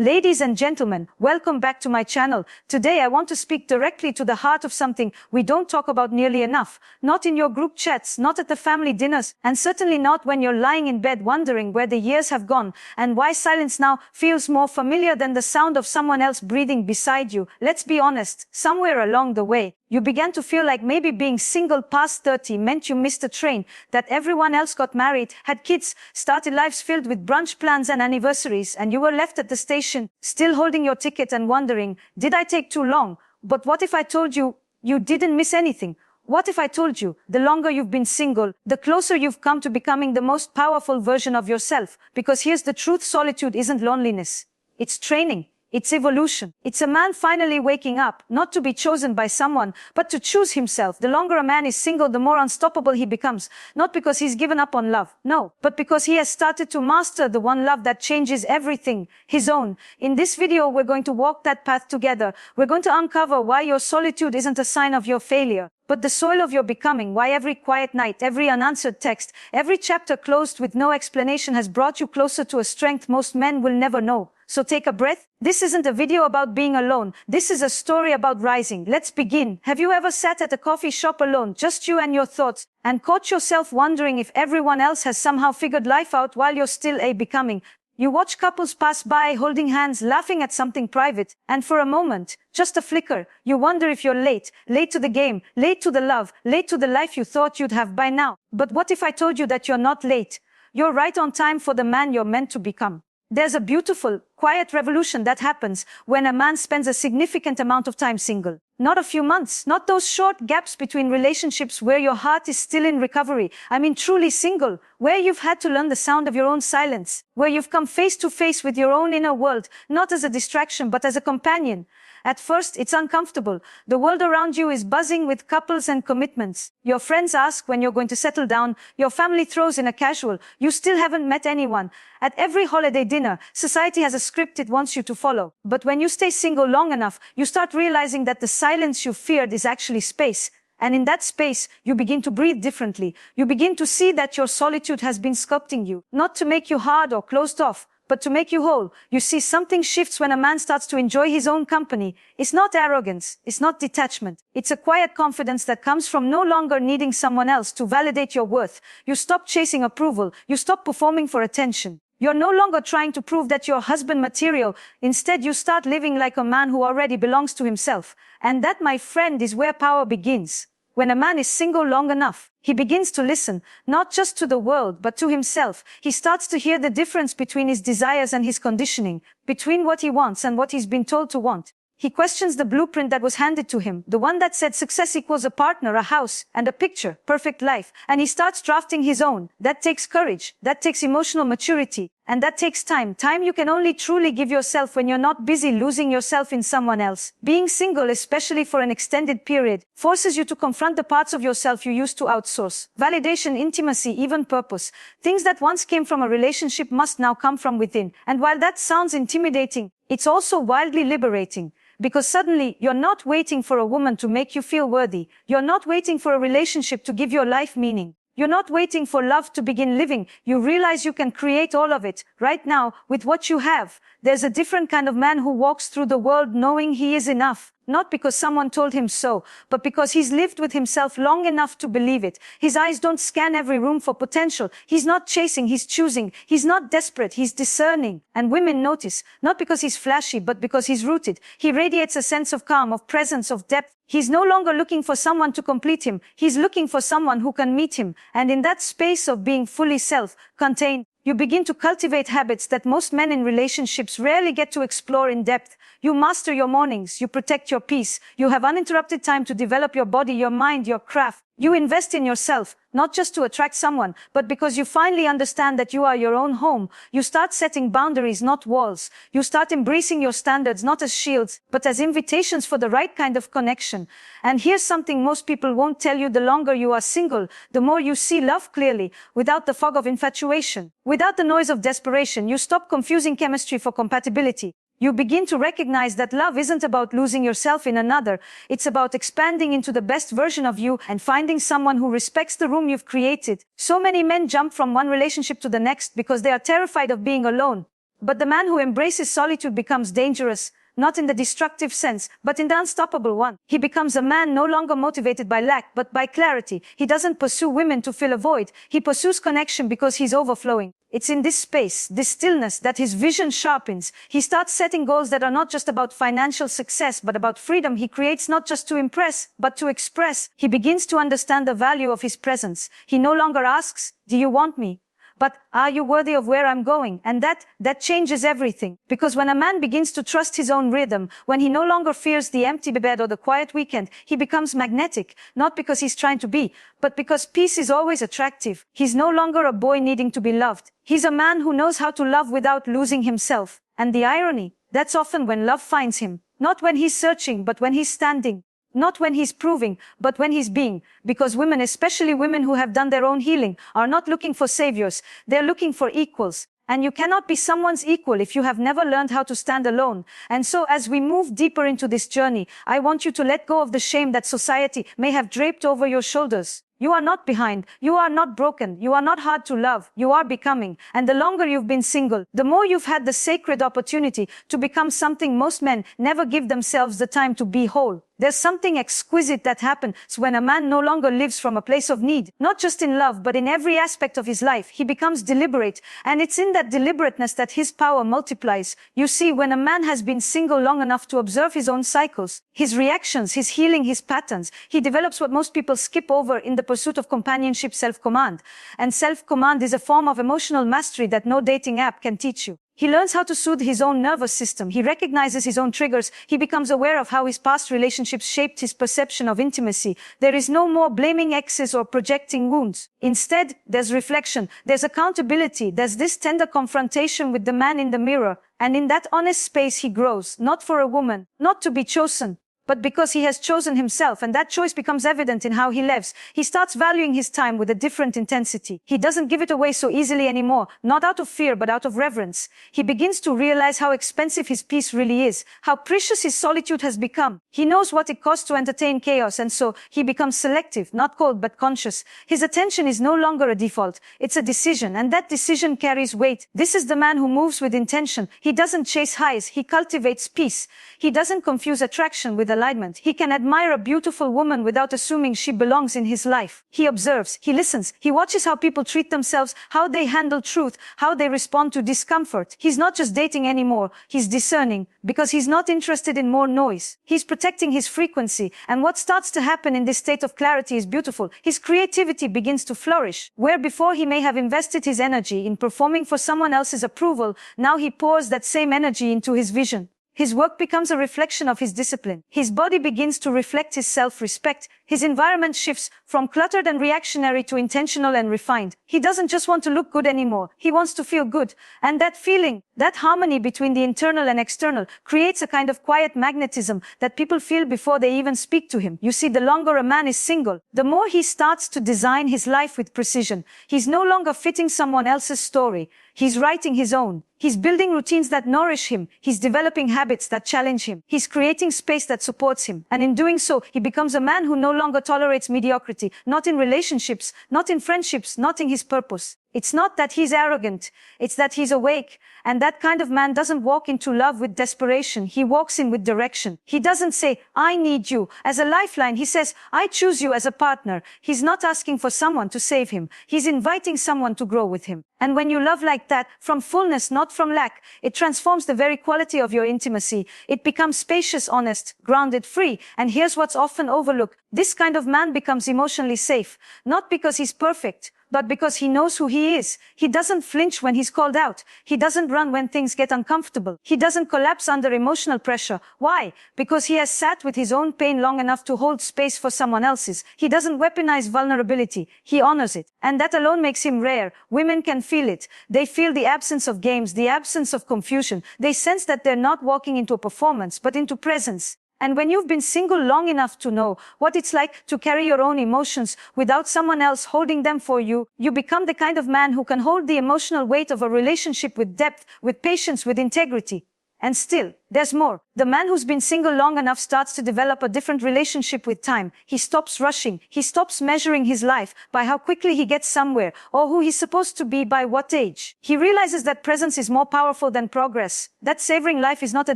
Ladies and gentlemen, welcome back to my channel. Today I want to speak directly to the heart of something we don't talk about nearly enough. Not in your group chats, not at the family dinners, and certainly not when you're lying in bed wondering where the years have gone and why silence now feels more familiar than the sound of someone else breathing beside you. Let's be honest, somewhere along the way, you began to feel like maybe being single past 30 meant you missed a train, that everyone else got married, had kids, started lives filled with brunch plans and anniversaries, and you were left at the station, still holding your ticket and wondering, did I take too long? But what if I told you, you didn't miss anything? What if I told you, the longer you've been single, the closer you've come to becoming the most powerful version of yourself? Because here's the truth, solitude isn't loneliness. It's training. It's evolution. It's a man finally waking up, not to be chosen by someone, but to choose himself. The longer a man is single, the more unstoppable he becomes. Not because he's given up on love, no, but because he has started to master the one love that changes everything, his own. In this video, we're going to walk that path together. We're going to uncover why your solitude isn't a sign of your failure, but the soil of your becoming, why every quiet night, every unanswered text, every chapter closed with no explanation has brought you closer to a strength most men will never know. So take a breath. This isn't a video about being alone. This is a story about rising. Let's begin. Have you ever sat at a coffee shop alone, just you and your thoughts, and caught yourself wondering if everyone else has somehow figured life out while you're still becoming? You watch couples pass by, holding hands, laughing at something private, and for a moment, just a flicker, you wonder if you're late to the game, late to the love, late to the life you thought you'd have by now. But what if I told you that you're not late? You're right on time for the man you're meant to become. There's a beautiful, quiet revolution that happens when a man spends a significant amount of time single. Not a few months, not those short gaps between relationships where your heart is still in recovery. I mean truly single, where you've had to learn the sound of your own silence, where you've come face to face with your own inner world, not as a distraction but as a companion. At first, it's uncomfortable. The world around you is buzzing with couples and commitments. Your friends ask when you're going to settle down. Your family throws in a casual. You still haven't met anyone. At every holiday dinner, society has a script it wants you to follow. But when you stay single long enough, you start realizing that the silence you feared is actually space. And in that space, you begin to breathe differently. You begin to see that your solitude has been sculpting you, not to make you hard or closed off, but to make you whole. You see, something shifts when a man starts to enjoy his own company. It's not arrogance. It's not detachment. It's a quiet confidence that comes from no longer needing someone else to validate your worth. You stop chasing approval. You stop performing for attention. You're no longer trying to prove that you're husband material. Instead, you start living like a man who already belongs to himself. And that, my friend, is where power begins. When a man is single long enough, he begins to listen, not just to the world, but to himself. He starts to hear the difference between his desires and his conditioning, between what he wants and what he's been told to want. He questions the blueprint that was handed to him, the one that said success equals a partner, a house, and a picture, perfect life. And he starts drafting his own. That takes courage. That takes emotional maturity. And that takes time. Time you can only truly give yourself when you're not busy losing yourself in someone else. Being single, especially for an extended period, forces you to confront the parts of yourself you used to outsource. Validation, intimacy, even purpose. Things that once came from a relationship must now come from within. And while that sounds intimidating, it's also wildly liberating. Because suddenly, you're not waiting for a woman to make you feel worthy. You're not waiting for a relationship to give your life meaning. You're not waiting for love to begin living. You realize you can create all of it, right now, with what you have. There's a different kind of man who walks through the world knowing he is enough. Not because someone told him so, but because he's lived with himself long enough to believe it. His eyes don't scan every room for potential. He's not chasing, he's choosing. He's not desperate, he's discerning. And women notice, not because he's flashy, but because he's rooted. He radiates a sense of calm, of presence, of depth. He's no longer looking for someone to complete him. He's looking for someone who can meet him. And in that space of being fully self-contained, you begin to cultivate habits that most men in relationships rarely get to explore in depth. You master your mornings. You protect your peace. You have uninterrupted time to develop your body, your mind, your craft. You invest in yourself, not just to attract someone, but because you finally understand that you are your own home. You start setting boundaries, not walls. You start embracing your standards, not as shields, but as invitations for the right kind of connection. And here's something most people won't tell you: the longer you are single, the more you see love clearly, without the fog of infatuation, without the noise of desperation. You stop confusing chemistry for compatibility. You begin to recognize that love isn't about losing yourself in another. It's about expanding into the best version of you and finding someone who respects the room you've created. So many men jump from one relationship to the next because they are terrified of being alone. But the man who embraces solitude becomes dangerous, not in the destructive sense, but in the unstoppable one. He becomes a man no longer motivated by lack, but by clarity. He doesn't pursue women to fill a void. He pursues connection because he's overflowing. It's in this space, this stillness, that his vision sharpens. He starts setting goals that are not just about financial success, but about freedom. He creates not just to impress, but to express. He begins to understand the value of his presence. He no longer asks, "Do you want me?" But are you worthy of where I'm going? And that changes everything. Because when a man begins to trust his own rhythm, when he no longer fears the empty bed or the quiet weekend, he becomes magnetic, not because he's trying to be, but because peace is always attractive. He's no longer a boy needing to be loved. He's a man who knows how to love without losing himself. And the irony, that's often when love finds him. Not when he's searching, but when he's standing. Not when he's proving, but when he's being. Because women, especially women who have done their own healing, are not looking for saviors. They're looking for equals. And you cannot be someone's equal if you have never learned how to stand alone. And so as we move deeper into this journey, I want you to let go of the shame that society may have draped over your shoulders. You are not behind. You are not broken. You are not hard to love. You are becoming. And the longer you've been single, the more you've had the sacred opportunity to become something most men never give themselves the time to be whole. There's something exquisite that happens when a man no longer lives from a place of need, not just in love, but in every aspect of his life. He becomes deliberate, and it's in that deliberateness that his power multiplies. You see, when a man has been single long enough to observe his own cycles, his reactions, his healing, his patterns, he develops what most people skip over in the pursuit of companionship: self-command. And self-command is a form of emotional mastery that no dating app can teach you. He learns how to soothe his own nervous system. He recognizes his own triggers. He becomes aware of how his past relationships shaped his perception of intimacy. There is no more blaming exes or projecting wounds. Instead, there's reflection. There's accountability. There's this tender confrontation with the man in the mirror. And in that honest space, he grows, not for a woman, not to be chosen, but because he has chosen himself, and that choice becomes evident in how he lives. He starts valuing his time with a different intensity. He doesn't give it away so easily anymore, not out of fear, but out of reverence. He begins to realize how expensive his peace really is, how precious his solitude has become. He knows what it costs to entertain chaos, and so he becomes selective, not cold, but conscious. His attention is no longer a default. It's a decision, and that decision carries weight. This is the man who moves with intention. He doesn't chase highs. He cultivates peace. He doesn't confuse attraction with alignment. He can admire a beautiful woman without assuming she belongs in his life. He observes, he listens, he watches how people treat themselves, how they handle truth, how they respond to discomfort. He's not just dating anymore, he's discerning, because he's not interested in more noise. He's protecting his frequency, and what starts to happen in this state of clarity is beautiful. His creativity begins to flourish. Where before he may have invested his energy in performing for someone else's approval, now he pours that same energy into his vision. His work becomes a reflection of his discipline. His body begins to reflect his self-respect. His environment shifts from cluttered and reactionary to intentional and refined. He doesn't just want to look good anymore. He wants to feel good. And that feeling, that harmony between the internal and external, creates a kind of quiet magnetism that people feel before they even speak to him. You see, the longer a man is single, the more he starts to design his life with precision. He's no longer fitting someone else's story. He's writing his own. He's building routines that nourish him. He's developing habits that challenge him. He's creating space that supports him. And in doing so, he becomes a man who no longer tolerates mediocrity, not in relationships, not in friendships, not in his purpose. It's not that he's arrogant. It's that he's awake. And that kind of man doesn't walk into love with desperation. He walks in with direction. He doesn't say, "I need you," as a lifeline. He says, "I choose you as a partner." He's not asking for someone to save him. He's inviting someone to grow with him. And when you love like that, from fullness, not from lack, it transforms the very quality of your intimacy. It becomes spacious, honest, grounded, free. And here's what's often overlooked. This kind of man becomes emotionally safe, not because he's perfect, but because he knows who he is. He doesn't flinch when he's called out. He doesn't run when things get uncomfortable. He doesn't collapse under emotional pressure. Why? Because he has sat with his own pain long enough to hold space for someone else's. He doesn't weaponize vulnerability. He honors it. And that alone makes him rare. Women can feel it. They feel the absence of games, the absence of confusion. They sense that they're not walking into a performance, but into presence. And when you've been single long enough to know what it's like to carry your own emotions without someone else holding them for you, you become the kind of man who can hold the emotional weight of a relationship with depth, with patience, with integrity. And still, there's more. The man who's been single long enough starts to develop a different relationship with time. He stops rushing. He stops measuring his life by how quickly he gets somewhere or who he's supposed to be by what age. He realizes that presence is more powerful than progress, that savoring life is not a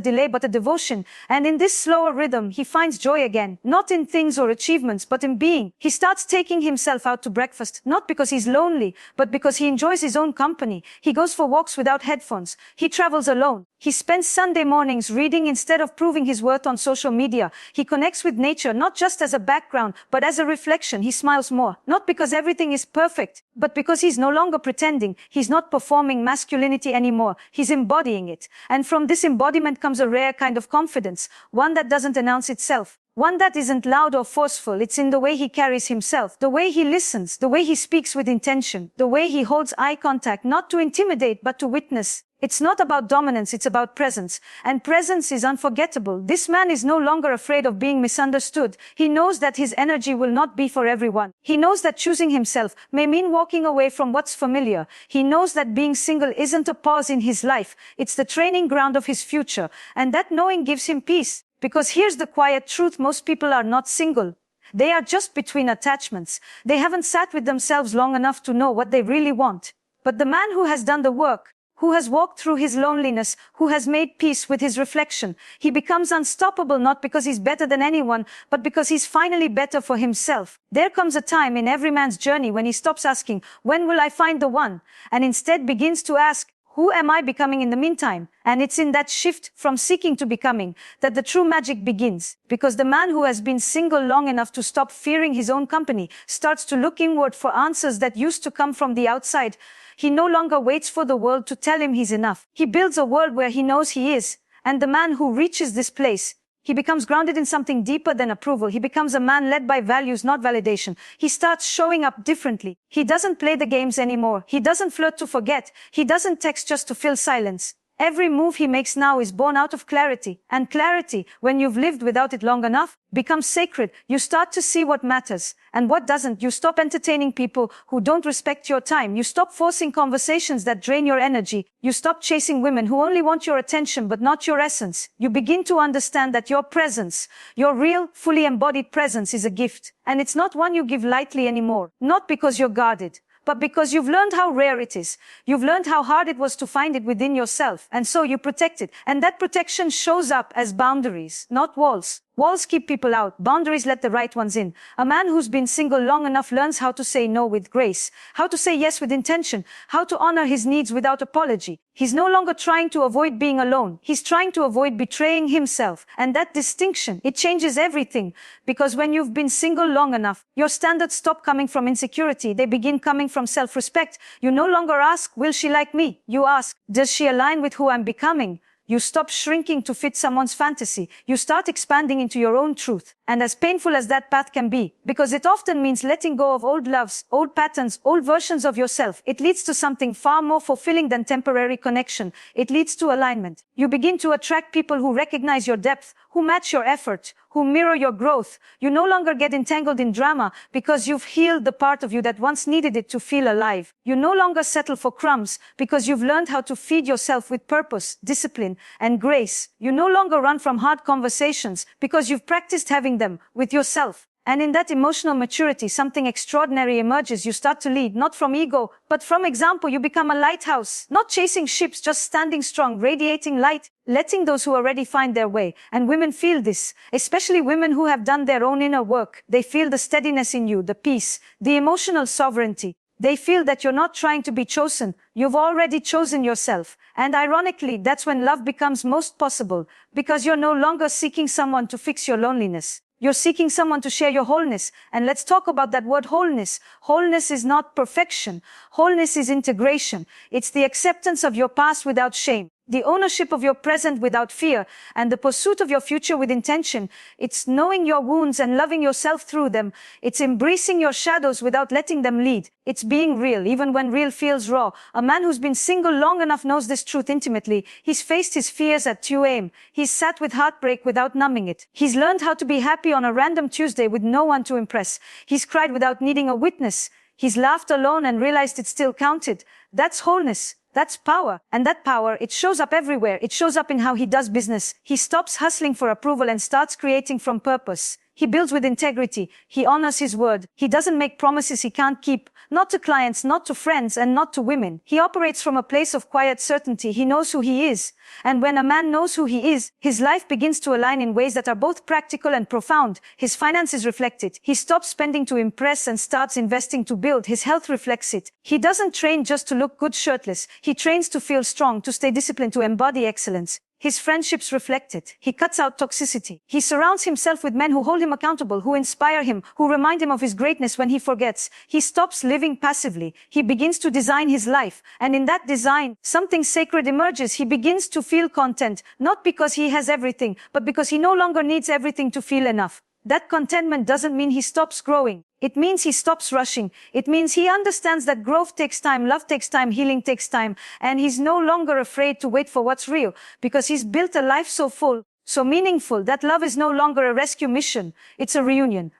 delay but a devotion. And in this slower rhythm, he finds joy again, not in things or achievements, but in being. He starts taking himself out to breakfast, not because he's lonely, but because he enjoys his own company. He goes for walks without headphones. He travels alone. He spends Sunday mornings reading instead of proving his worth on social media. He connects with nature not just as a background, but as a reflection. He smiles more, not because everything is perfect, but because he's no longer pretending. He's not performing masculinity anymore. He's embodying it. And from this embodiment comes a rare kind of confidence, one that doesn't announce itself. One that isn't loud or forceful. It's in the way he carries himself, the way he listens, the way he speaks with intention, the way he holds eye contact, not to intimidate, but to witness. It's not about dominance, it's about presence. And presence is unforgettable. This man is no longer afraid of being misunderstood. He knows that his energy will not be for everyone. He knows that choosing himself may mean walking away from what's familiar. He knows that being single isn't a pause in his life. It's the training ground of his future. And that knowing gives him peace. Because here's the quiet truth: most people are not single. They are just between attachments. They haven't sat with themselves long enough to know what they really want. But the man who has done the work, who has walked through his loneliness, who has made peace with his reflection, he becomes unstoppable not because he's better than anyone, but because he's finally better for himself. There comes a time in every man's journey when he stops asking, "When will I find the one?" and instead begins to ask, "Who am I becoming in the meantime?" And it's in that shift from seeking to becoming that the true magic begins. Because the man who has been single long enough to stop fearing his own company starts to look inward for answers that used to come from the outside. He no longer waits for the world to tell him he's enough. He builds a world where he knows he is. And the man who reaches this place, he becomes grounded in something deeper than approval. He becomes a man led by values, not validation. He starts showing up differently. He doesn't play the games anymore. He doesn't flirt to forget. He doesn't text just to fill silence. Every move he makes now is born out of clarity. And clarity, when you've lived without it long enough, becomes sacred. You start to see what matters and what doesn't. You stop entertaining people who don't respect your time. You stop forcing conversations that drain your energy. You stop chasing women who only want your attention but not your essence. You begin to understand that your presence, your real, fully embodied presence, is a gift. And it's not one you give lightly anymore. Not because you're guarded, but because you've learned how rare it is. You've learned how hard it was to find it within yourself. And so you protect it. And that protection shows up as boundaries, not walls. Walls keep people out. Boundaries let the right ones in. A man who's been single long enough learns how to say no with grace, how to say yes with intention, how to honor his needs without apology. He's no longer trying to avoid being alone. He's trying to avoid betraying himself. And that distinction, it changes everything. Because when you've been single long enough, your standards stop coming from insecurity. They begin coming from self-respect. You no longer ask, "Will she like me?" You ask, "Does she align with who I'm becoming?" You stop shrinking to fit someone's fantasy. You start expanding into your own truth. And as painful as that path can be, because it often means letting go of old loves, old patterns, old versions of yourself, it leads to something far more fulfilling than temporary connection. It leads to alignment. You begin to attract people who recognize your depth, who match your effort, who mirror your growth. You no longer get entangled in drama because you've healed the part of you that once needed it to feel alive. You no longer settle for crumbs because you've learned how to feed yourself with purpose, discipline, and grace. You no longer run from hard conversations because you've practiced having them with yourself. And in that emotional maturity, something extraordinary emerges. You start to lead, not from ego, but from example. You become a lighthouse, not chasing ships, just standing strong, radiating light, letting those who already find their way. And women feel this, especially women who have done their own inner work. They feel the steadiness in you, the peace, the emotional sovereignty. They feel that you're not trying to be chosen. You've already chosen yourself. And ironically, that's when love becomes most possible, because you're no longer seeking someone to fix your loneliness. You're seeking someone to share your wholeness. And let's talk about that word wholeness. Wholeness is not perfection. Wholeness is integration. It's the acceptance of your past without shame, the ownership of your present without fear, and the pursuit of your future with intention. It's knowing your wounds and loving yourself through them. It's embracing your shadows without letting them lead. It's being real, even when real feels raw. A man who's been single long enough knows this truth intimately. He's faced his fears at 2 a.m. He's sat with heartbreak without numbing it. He's learned how to be happy on a random Tuesday with no one to impress. He's cried without needing a witness. He's laughed alone and realized it still counted. That's wholeness. That's power. And that power, it shows up everywhere. It shows up in how he does business. He stops hustling for approval and starts creating from purpose. He builds with integrity. He honors his word. He doesn't make promises he can't keep. Not to clients, not to friends, and not to women. He operates from a place of quiet certainty. He knows who he is. And when a man knows who he is, his life begins to align in ways that are both practical and profound. His finances reflect it. He stops spending to impress and starts investing to build. His health reflects it. He doesn't train just to look good shirtless. He trains to feel strong, to stay disciplined, to embody excellence. His friendships reflect it. He cuts out toxicity. He surrounds himself with men who hold him accountable, who inspire him, who remind him of his greatness when he forgets. He stops living passively. He begins to design his life. And in that design, something sacred emerges. He begins to feel content, not because he has everything, but because he no longer needs everything to feel enough. That contentment doesn't mean he stops growing. It means he stops rushing. It means he understands that growth takes time, love takes time, healing takes time, and he's no longer afraid to wait for what's real, because he's built a life so full, so meaningful, that love is no longer a rescue mission. It's a reunion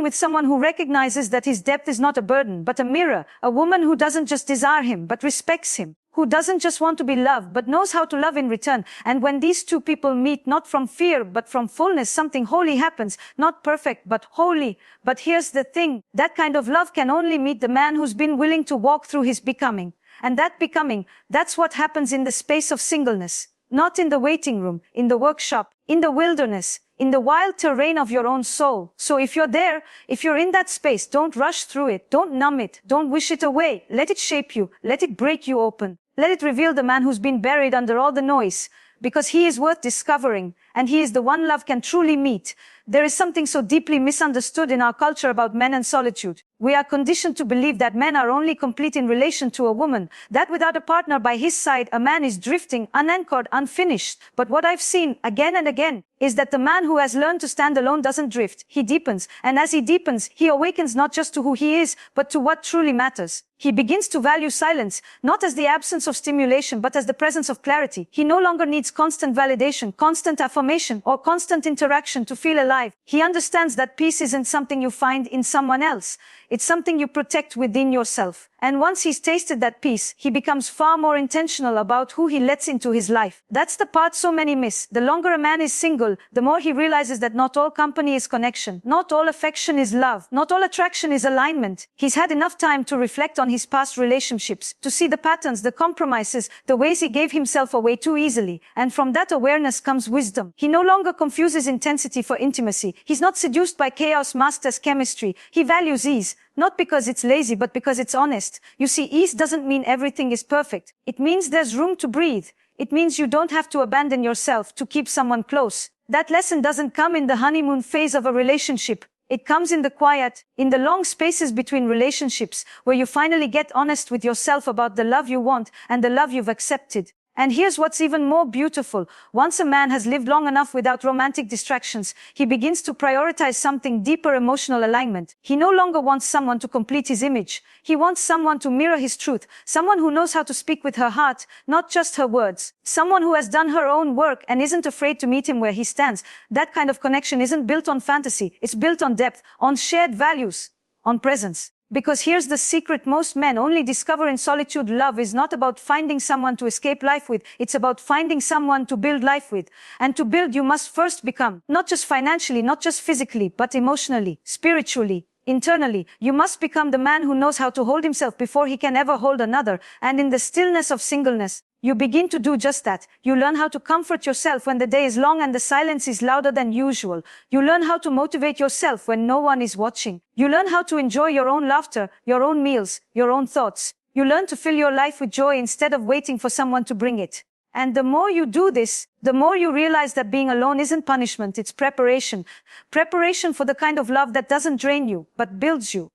with someone who recognizes that his depth is not a burden, but a mirror, a woman who doesn't just desire him, but respects him, who doesn't just want to be loved, but knows how to love in return. And when these two people meet, not from fear, but from fullness, something holy happens. Not perfect, but holy. But here's the thing. That kind of love can only meet the man who's been willing to walk through his becoming. And that becoming, that's what happens in the space of singleness. Not in the waiting room, in the workshop, in the wilderness, in the wild terrain of your own soul. So if you're there, if you're in that space, don't rush through it. Don't numb it. Don't wish it away. Let it shape you. Let it break you open. Let it reveal the man who's been buried under all the noise, because he is worth discovering, and he is the one love can truly meet. There is something so deeply misunderstood in our culture about men and solitude. We are conditioned to believe that men are only complete in relation to a woman, that without a partner by his side, a man is drifting, unanchored, unfinished. But what I've seen again and again is that the man who has learned to stand alone doesn't drift. He deepens. And as he deepens, he awakens not just to who he is, but to what truly matters. He begins to value silence, not as the absence of stimulation, but as the presence of clarity. He no longer needs constant validation, constant affirmation, or constant interaction to feel alive. He understands that peace isn't something you find in someone else. It's something you protect within yourself. And once he's tasted that peace, he becomes far more intentional about who he lets into his life. That's the part so many miss. The longer a man is single, the more he realizes that not all company is connection. Not all affection is love. Not all attraction is alignment. He's had enough time to reflect on his past relationships, to see the patterns, the compromises, the ways he gave himself away too easily. And from that awareness comes wisdom. He no longer confuses intensity for intimacy. He's not seduced by chaos masked as chemistry. He values ease. Not because it's lazy, but because it's honest. You see, ease doesn't mean everything is perfect. It means there's room to breathe. It means you don't have to abandon yourself to keep someone close. That lesson doesn't come in the honeymoon phase of a relationship. It comes in the quiet, in the long spaces between relationships, where you finally get honest with yourself about the love you want and the love you've accepted. And here's what's even more beautiful. Once a man has lived long enough without romantic distractions, he begins to prioritize something deeper: emotional alignment. He no longer wants someone to complete his image. He wants someone to mirror his truth, someone who knows how to speak with her heart, not just her words, someone who has done her own work and isn't afraid to meet him where he stands. That kind of connection isn't built on fantasy. It's built on depth, on shared values, on presence. Because here's the secret most men only discover in solitude: love is not about finding someone to escape life with. It's about finding someone to build life with. And to build, you must first become, not just financially, not just physically, but emotionally, spiritually, internally. You must become the man who knows how to hold himself before he can ever hold another. And in the stillness of singleness, you begin to do just that. You learn how to comfort yourself when the day is long and the silence is louder than usual. You learn how to motivate yourself when no one is watching. You learn how to enjoy your own laughter, your own meals, your own thoughts. You learn to fill your life with joy instead of waiting for someone to bring it. And the more you do this, the more you realize that being alone isn't punishment, it's preparation. Preparation for the kind of love that doesn't drain you, but builds you.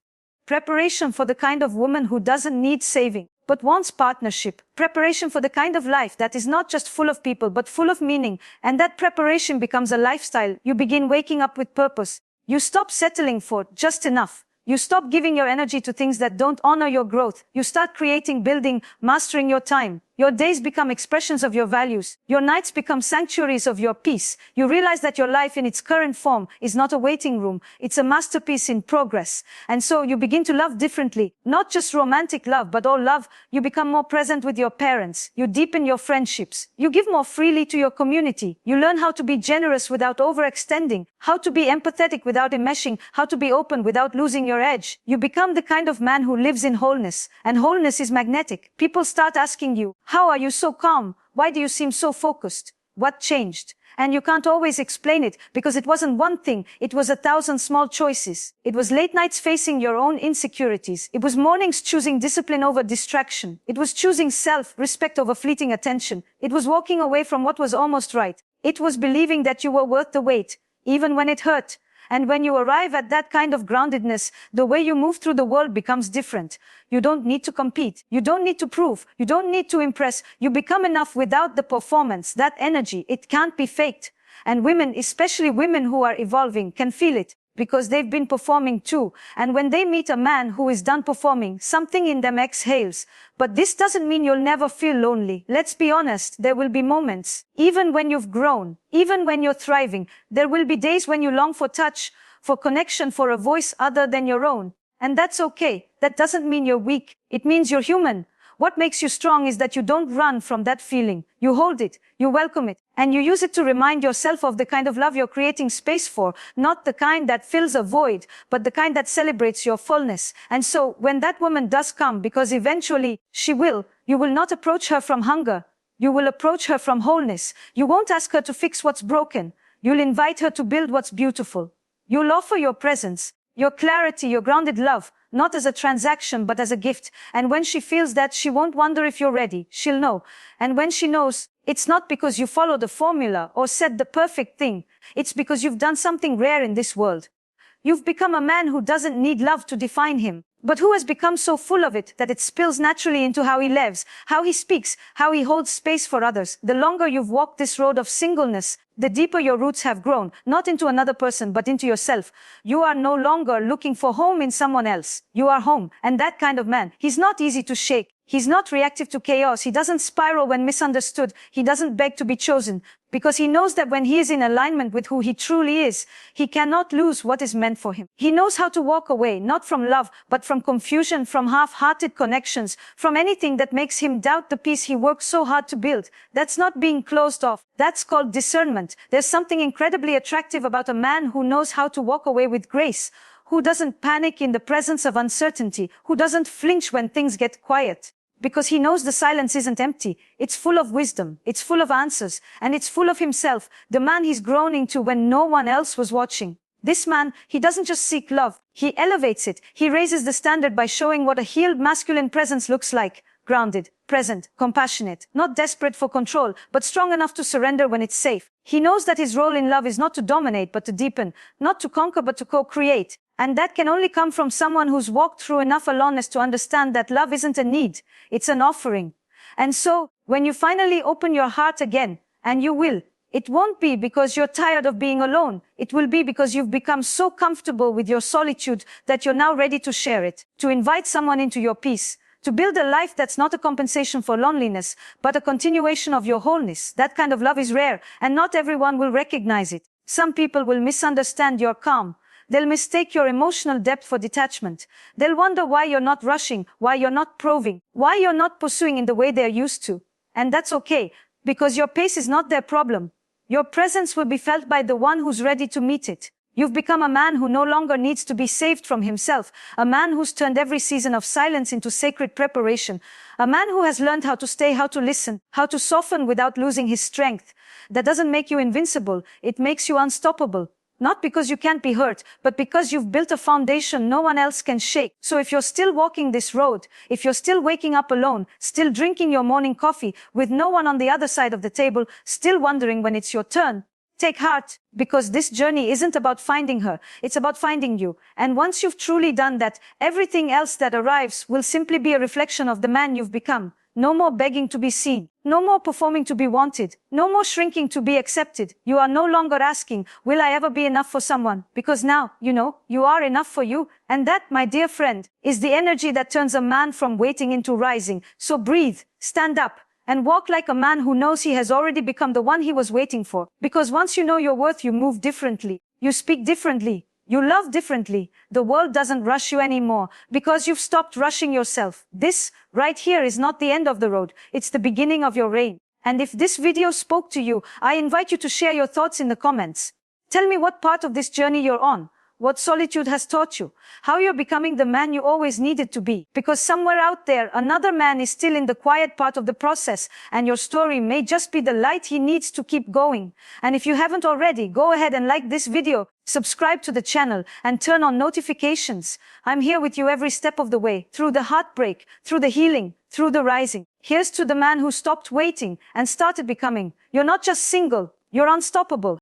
Preparation for the kind of woman who doesn't need saving, but wants partnership. Preparation for the kind of life that is not just full of people, but full of meaning. And that preparation becomes a lifestyle. You begin waking up with purpose. You stop settling for just enough. You stop giving your energy to things that don't honor your growth. You start creating, building, mastering your time. Your days become expressions of your values. Your nights become sanctuaries of your peace. You realize that your life in its current form is not a waiting room. It's a masterpiece in progress. And so you begin to love differently. Not just romantic love, but all love. You become more present with your parents. You deepen your friendships. You give more freely to your community. You learn how to be generous without overextending, how to be empathetic without enmeshing, how to be open without losing your edge. You become the kind of man who lives in wholeness. And wholeness is magnetic. People start asking you, how are you so calm? Why do you seem so focused? What changed? And you can't always explain it, because it wasn't one thing, it was 1,000 small choices. It was late nights facing your own insecurities. It was mornings choosing discipline over distraction. It was choosing self-respect over fleeting attention. It was walking away from what was almost right. It was believing that you were worth the wait, even when it hurt. And when you arrive at that kind of groundedness, the way you move through the world becomes different. You don't need to compete. You don't need to prove. You don't need to impress. You become enough without the performance, that energy. It can't be faked. And women, especially women who are evolving, can feel it, because they've been performing too. And when they meet a man who is done performing, something in them exhales. But this doesn't mean you'll never feel lonely. Let's be honest, there will be moments. Even when you've grown, even when you're thriving, there will be days when you long for touch, for connection, for a voice other than your own. And that's okay. That doesn't mean you're weak. It means you're human. What makes you strong is that you don't run from that feeling. You hold it, you welcome it, and you use it to remind yourself of the kind of love you're creating space for, not the kind that fills a void, but the kind that celebrates your fullness. And so, when that woman does come, because eventually she will, you will not approach her from hunger. You will approach her from wholeness. You won't ask her to fix what's broken. You'll invite her to build what's beautiful. You'll offer your presence, your clarity, your grounded love, not as a transaction, but as a gift. And when she feels that, she won't wonder if you're ready. She'll know. And when she knows, it's not because you followed the formula or said the perfect thing. It's because you've done something rare in this world. You've become a man who doesn't need love to define him, but who has become so full of it that it spills naturally into how he lives, how he speaks, how he holds space for others. The longer you've walked this road of singleness, the deeper your roots have grown, not into another person, but into yourself. You are no longer looking for home in someone else. You are home. And that kind of man, he's not easy to shake. He's not reactive to chaos. He doesn't spiral when misunderstood. He doesn't beg to be chosen, because he knows that when he is in alignment with who he truly is, he cannot lose what is meant for him. He knows how to walk away, not from love, but from confusion, from half-hearted connections, from anything that makes him doubt the peace he worked so hard to build. That's not being closed off. That's called discernment. There's something incredibly attractive about a man who knows how to walk away with grace, who doesn't panic in the presence of uncertainty, who doesn't flinch when things get quiet. Because he knows the silence isn't empty. It's full of wisdom. It's full of answers. And it's full of himself, the man he's grown into when no one else was watching. This man, he doesn't just seek love. He elevates it. He raises the standard by showing what a healed masculine presence looks like. Grounded, present, compassionate, not desperate for control, but strong enough to surrender when it's safe. He knows that his role in love is not to dominate, but to deepen, not to conquer, but to co-create. And that can only come from someone who's walked through enough aloneness to understand that love isn't a need, it's an offering. And so, when you finally open your heart again, and you will, it won't be because you're tired of being alone. It will be because you've become so comfortable with your solitude that you're now ready to share it, to invite someone into your peace, to build a life that's not a compensation for loneliness, but a continuation of your wholeness. That kind of love is rare, and not everyone will recognize it. Some people will misunderstand your calm. They'll mistake your emotional depth for detachment. They'll wonder why you're not rushing, why you're not probing, why you're not pursuing in the way they're used to. And that's okay, because your pace is not their problem. Your presence will be felt by the one who's ready to meet it. You've become a man who no longer needs to be saved from himself, a man who's turned every season of silence into sacred preparation, a man who has learned how to stay, how to listen, how to soften without losing his strength. That doesn't make you invincible, it makes you unstoppable. Not because you can't be hurt, but because you've built a foundation no one else can shake. So if you're still walking this road, if you're still waking up alone, still drinking your morning coffee with no one on the other side of the table, still wondering when it's your turn, take heart, because this journey isn't about finding her, it's about finding you. And once you've truly done that, everything else that arrives will simply be a reflection of the man you've become. No more begging to be seen. No more performing to be wanted. No more shrinking to be accepted. You are no longer asking, will I ever be enough for someone? Because now, you are enough for you. And that, my dear friend, is the energy that turns a man from waiting into rising. So breathe, stand up, and walk like a man who knows he has already become the one he was waiting for. Because once you know your worth, you move differently. You speak differently. You love differently. The world doesn't rush you anymore because you've stopped rushing yourself. This right here is not the end of the road. It's the beginning of your reign. And if this video spoke to you, I invite you to share your thoughts in the comments. Tell me what part of this journey you're on, what solitude has taught you, how you're becoming the man you always needed to be. Because somewhere out there, another man is still in the quiet part of the process, and your story may just be the light he needs to keep going. And if you haven't already, go ahead and like this video, subscribe to the channel, and turn on notifications. I'm here with you every step of the way, through the heartbreak, through the healing, through the rising. Here's to the man who stopped waiting and started becoming. You're not just single, you're unstoppable.